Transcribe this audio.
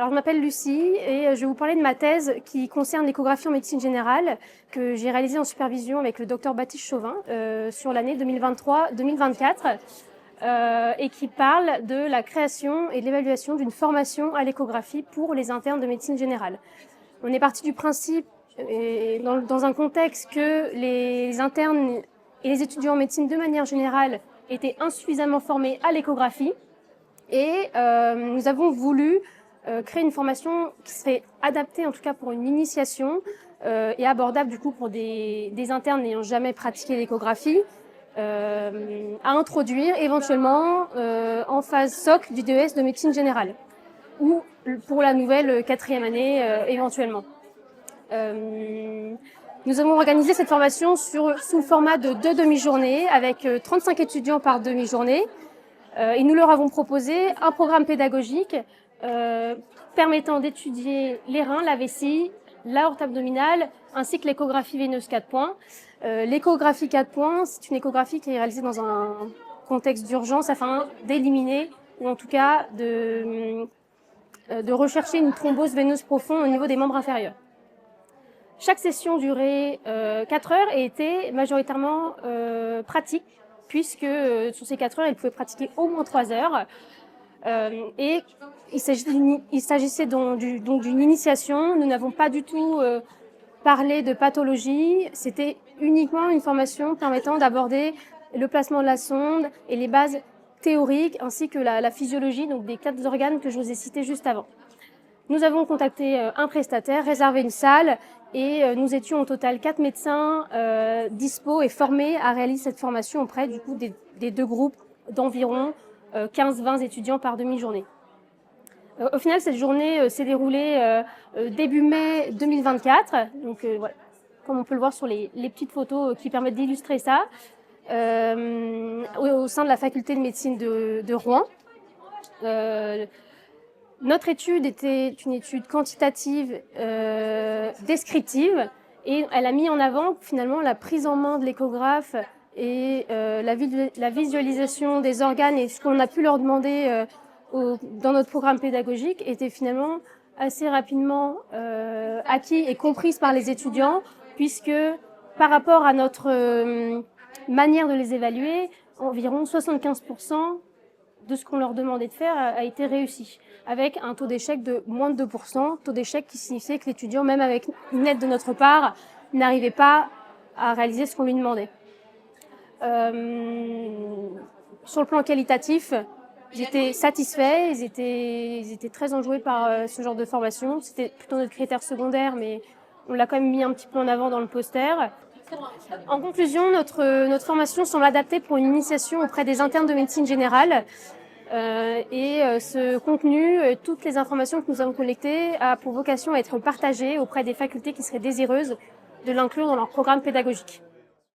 Alors, je m'appelle Lucie et je vais vous parler de ma thèse qui concerne l'échographie en médecine générale que j'ai réalisée en supervision avec le docteur Baptiste Chauvin sur l'année 2023-2024 et qui parle de la création et de l'évaluation d'une formation à l'échographie pour les internes de médecine générale. On est parti du principe, et dans un contexte, que les internes et les étudiants en médecine de manière générale étaient insuffisamment formés à l'échographie et nous avons voulu créer une formation qui serait adaptée en tout cas pour une initiation et abordable du coup pour des internes n'ayant jamais pratiqué l'échographie à introduire éventuellement en phase SOC du DES de médecine générale ou pour la nouvelle 4e année éventuellement. Nous avons organisé cette formation sous format de 2 demi-journées avec 35 étudiants par demi-journée et nous leur avons proposé un programme pédagogique permettant d'étudier les reins, la vessie, l'aorte abdominale, ainsi que l'échographie veineuse 4 points. L'échographie 4 points, c'est une échographie qui est réalisée dans un contexte d'urgence afin d'éliminer, ou en tout cas de rechercher une thrombose veineuse profonde au niveau des membres inférieurs. Chaque session durait 4 heures et était majoritairement pratique, puisque sur ces 4 heures, ils pouvaient pratiquer au moins 3 heures. Et il s'agissait donc d'une initiation. Nous n'avons pas du tout parlé de pathologie. C'était uniquement une formation permettant d'aborder le placement de la sonde et les bases théoriques, ainsi que la physiologie, donc des 4 organes que je vous ai cités juste avant. Nous avons contacté un prestataire, réservé une salle, et nous étions au total 4 médecins dispo et formés à réaliser cette formation auprès du coup des 2 groupes d'environ 15-20 étudiants par demi-journée. Au final, cette journée s'est déroulée début mai 2024, donc voilà, comme on peut le voir sur les petites photos qui permettent d'illustrer ça, au sein de la faculté de médecine de Rouen. Notre étude était une étude quantitative, descriptive, et elle a mis en avant finalement la prise en main de l'échographe et la visualisation des organes et ce qu'on a pu leur demander dans notre programme pédagogique était finalement assez rapidement acquis et comprise par les étudiants, puisque par rapport à notre manière de les évaluer, environ 75% de ce qu'on leur demandait de faire a été réussi, avec un taux d'échec de moins de 2%, taux d'échec qui signifiait que l'étudiant, même avec une aide de notre part, n'arrivait pas à réaliser ce qu'on lui demandait. Sur le plan qualitatif, ils étaient satisfaits, ils étaient très enjoués par ce genre de formation. C'était plutôt notre critère secondaire, mais on l'a quand même mis un petit peu en avant dans le poster. En conclusion, notre formation semble adaptée pour une initiation auprès des internes de médecine générale. Ce contenu, toutes les informations que nous avons collectées, a pour vocation à être partagées auprès des facultés qui seraient désireuses de l'inclure dans leur programme pédagogique.